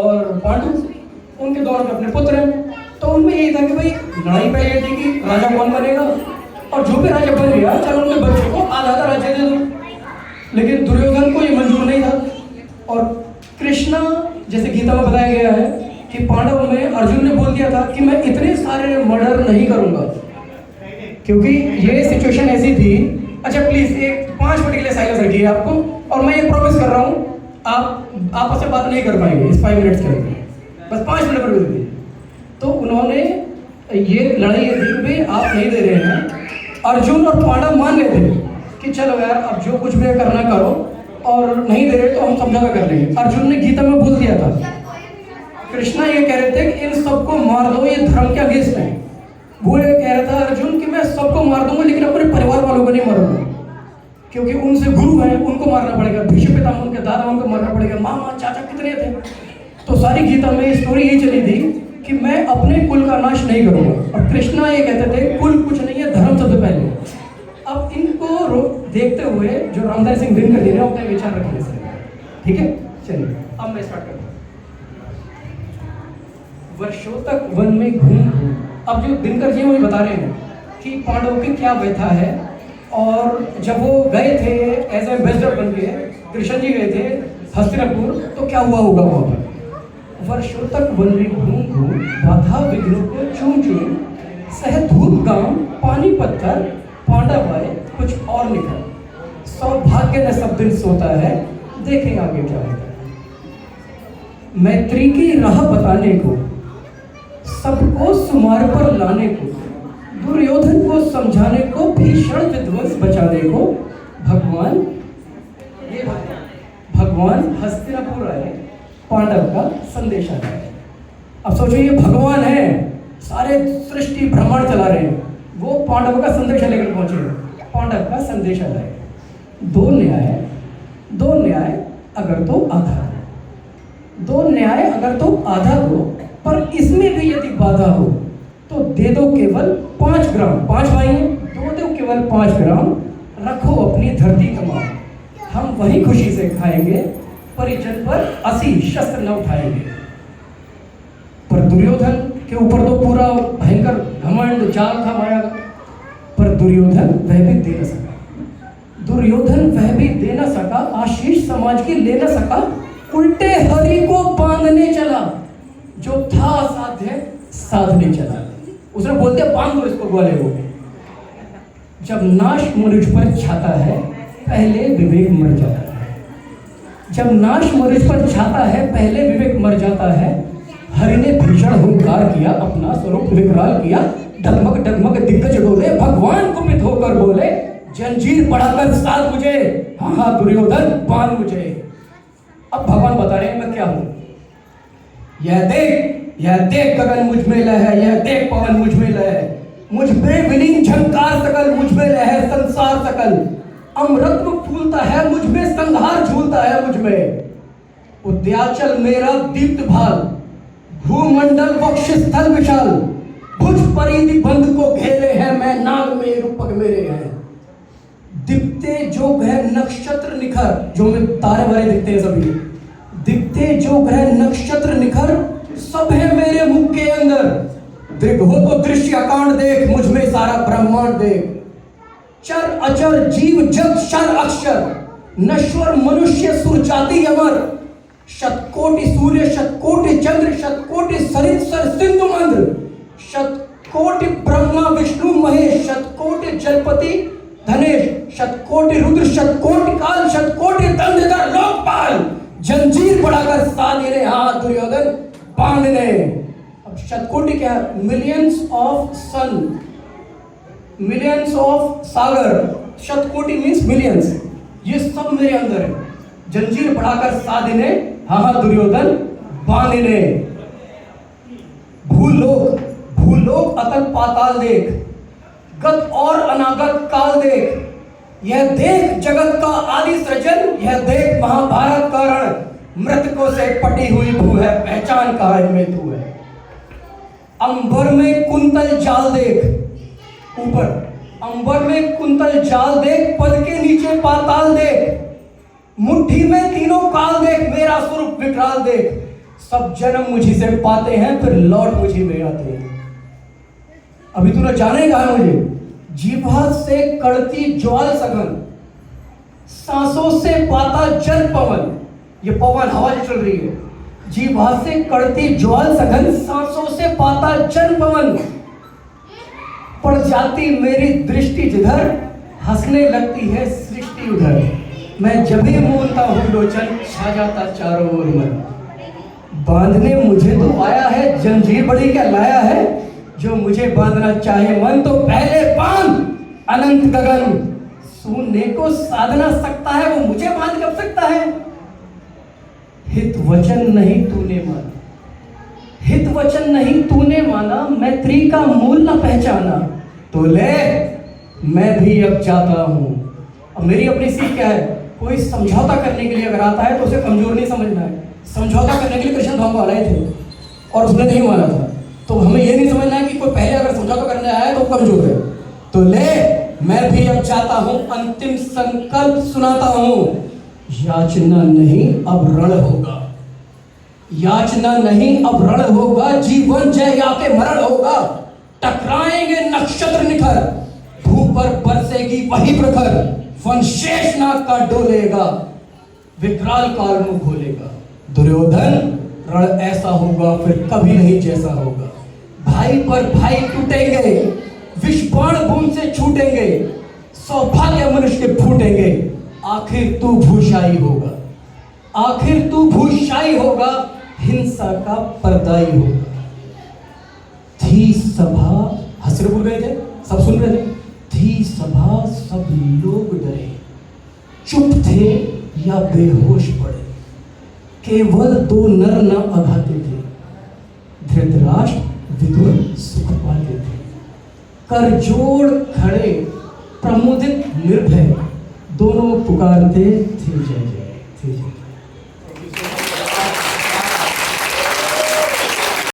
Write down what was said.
और पांडु, उनके दोनों के अपने पुत्र हैं। तो उनमें यही था कि भाई लड़ाई पहले थी कि राजा कौन बनेगा, और जो भी राजा बन गया चलो उनके बच्चों को आधा आधा राज्य दे दो। लेकिन दुर्योधन को ये मंजूर नहीं था। और कृष्णा, जैसे गीता में बताया गया है कि पांडव में अर्जुन ने बोल दिया था कि मैं इतने सारे मर्डर नहीं करूंगा, क्योंकि ये सिचुएशन ऐसी थी। अच्छा प्लीज एक 5 मिनट के लिए साइलेंस रखिए आपको, और मैं ये प्रॉमिस कर रहा हूँ आप आपस में बात नहीं कर पाएंगे इस 5 मिनट्स के अंदर, बस 5 मिनट पर रुकिए। तो उन्होंने ये लड़ाई थी भी आप नहीं दे रहे हैं। अर्जुन और पांडव मान गए थे कि चलो यार अब जो कुछ भी करना करो, और नहीं दे रहे तो हम समझौता कर लेंगे। अर्जुन ने गीता में बोल दिया था, कृष्णा ये कह रहे थे कि इन सबको मार दो, ये धर्म के अगेंस्ट है। वो ये कह रहा था अर्जुन कि मैं सबको मार दूंगा लेकिन अपने परिवार वालों को नहीं मारूंगा, क्योंकि उनसे गुरु हैं, उनको मारना पड़ेगा, भीष्म पितामह उनके दादा उनको मारना पड़ेगा, मामा चाचा कितने थे। तो सारी गीता में स्टोरी यही चली थी कि मैं अपने कुल का नाश नहीं करूंगा। और कृष्णा ये कहते थे कुल कुछ नहीं है, धर्म सबसे पहले। अब इनको देखते हुए जो रामधारी सिंह दिनकर जी ने अपने विचार रखे सर, ठीक है। चलिए अब मैं स्टार्ट करता हूँ। वर्षों तक वन में घूम, अब जो दिनकर जी वो बता रहे हैं कि पांडवों की क्या व्यथा है, और जब वो गए थे एज एम्बेसडर बन के, कृष्ण जी गए थे हस्तिनापुर, तो क्या हुआ होगा वहाँ पर। वर्षों तक वन में घूम घूम, बाधा विघ्नों को चूम चूम, सह धूप गांव पानी पत्थर, पांडव आए कुछ और निकल, सौभाग्य न सब दिन सोता है, देखें आगे क्या होता है। मैत्री की राह बताने को, सबको सुमार पर लाने को, दुर्योधन को समझाने को, भीषण विध्वंस बचाने को, भगवान हस्तिनापुर आए, पांडव का संदेश आया। अब सोचो ये भगवान है, सारे सृष्टि ब्रह्मांड चला रहे हैं, वो पांडव का संदेश लेकर पहुंचे, पांडव का संदेश आया। दो न्याय अगर तो आधा, दो न्याय अगर तो आधा दो, पर इसमें भी यदि बाधा हो तो दे दो केवल 5 ग्राम। 5 भाई हैं, दो केवल 5 ग्राम, रखो अपनी धरती तमाम, हम वही खुशी से खाएंगे, परिजन पर 80 शस्त्र न उठाएंगे। पर दुर्योधन के ऊपर तो पूरा भयंकर घमंड जाल था माया का, पर दुर्योधन वह भी दे न सका, आशीष समाज की ले न सका, उल्टे हरि को बांधने चला, जो था असाध्य साधने चला। उसने बोल दिया बांध दो इसको ग्वाले को। जब नाश मनुष्य पर छाता है, पहले विवेक मर जाता है। जब नाश मनुष्य पर छाता है, पहले विवेक मर जाता है। हरि ने भीषण हुंकार किया, अपना स्वरूप विकराल किया, डगमग दिग्गज डोले, भगवान कुपित होकर बोले, जंजीर बढ़ाकर साध मुझे, हाँ दुर्योधन बांध मुझे। अब भगवान बता रहे हैं मैं क्या हूं। यह देख गगन मुझ में लय है, यह देख पवन मुझ में लय है, मुझ में विलीन झंकार सकल, मुझ में लय है संसार सकल, अमृत फूलता है मुझ में, संहार झूलता है मुझ में। उद्याचल मेरा दीप्त भाल, भूमंडल वक्षस्थल विशाल, भुज परिधि बंध को घेरे हैं मैं, नाग में रूपक मेरे हैं। दिखते जो ग्रह नक्षत्र निखर, जो में तारे वारे दिखते हैं सभी, दिखते जो ग्रह नक्षत्र निखर, सब है मेरे मुख के अंदर। दृग हो तो दृश्य अकांड देख, मुझ में सारा ब्रह्मांड देख। चर अचर जीव जग शर अक्षर, नश्वर मनुष्य सुर जाति अमर, शतकोटि सूर्य शतकोटि चंद्र, शतकोटि सरित्सर सिंधु मंद्र, शतकोटि ब्रह्मा विष्णु महेश, शतकोटि जलपति धनेश, शतकोटि रुद्र, शतकोटि काल, शतकोटि दंडधर लोकपाल, जंजीर बढ़ाकर साधने हाथ दुर्योधन बांधने। अब शतकोटि क्या है? Millions of sun, millions of sagar, shatakoti means millions, ये सब मेरे अंदर है। जंजीर बढ़ाकर साधने हाँ दुर्योधन बांधने। भूलोक अतल पाताल देख, गत और अनागत काल देख, यह देख जगत का आदि सृजन, यह देख महाभारत का रण, मृतकों से पटी हुई भू है, पहचान कहा इनमें तू है। अंबर में कुंतल जाल देख, ऊपर अंबर में कुंतल जाल देख, पद के नीचे पाताल देख, मुट्ठी में तीनों काल देख, मेरा स्वरूप विकराल देख। सब जन्म मुझी से पाते हैं, फिर लौट मुझी में आते हैं। अभी तूने जाने कहा मुझे, जीभा से कड़ती ज्वाल सघन, सांसों से पाता जल पवन। ये पवन हवा जो चल रही है, जीभा से कड़ती ज्वाल सघन, सांसों से पाता जल पवन। पड़ जाती मेरी दृष्टि जिधर, हंसने लगती है सृष्टि उधर। मैं जब भी मूलता हूँ लोचन, छा जाता चारों ओर मन। बांधने मुझे तो आया है, जंजीर बड़ी क्या लाया है। जो मुझे बांधना चाहे मन, तो पहले बांध अनंत गगन। सुनने को साधना सकता है, वो मुझे बांध कब सकता है। हित वचन नहीं तूने माना, हित वचन नहीं तूने माना, मैत्री का मूल न पहचाना। तो ले मैं भी अब जाता हूं। अब मेरी अपनी सीख क्या है, कोई समझौता करने के लिए अगर आता है तो उसे कमजोर नहीं समझना है। समझौता करने के लिए कृष्ण भगवान आए थे और उसने नहीं माना था, तो हमें ये नहीं समझना है कि कोई पहले अगर समझौता करने आया है तो कमजोर है। तो ले मैं भी अब जाता हूं, अंतिम संकल्प सुनाता हूं। याचना नहीं अब रण होगा, याचना नहीं अब रण होगा। जीवन जय या के मरण होगा। टकराएंगे नक्षत्र निखर, भू पर बरसेगी वही प्रखर। वन शेषनाग का डोलेगा, विकराल काल मुंह खोलेगा। दुर्योधन रण ऐसा होगा फिर कभी नहीं जैसा होगा। भाई पर भाई टूटेंगे, विष बाण बूंद से छूटेंगे। सौभाग्य मनुष्य के फूटेंगे, आखिर तू भूषाई होगा, आखिर तू भूषाई होगा। हिंसा का पर्दाई होगा। थी सभा, हंस रहे बोल रहे थे, सब सुन रहे थे। थी सभा सब लोग डरे, चुप थे या बेहोश पड़े। केवल दो नर न अघाते थे, धृतराष्ट्र विदुर सुख पाते थे। कर जोड़ खड़े प्रमुदित निर्भय, दोनों पुकारते थे जय जय, थे जय।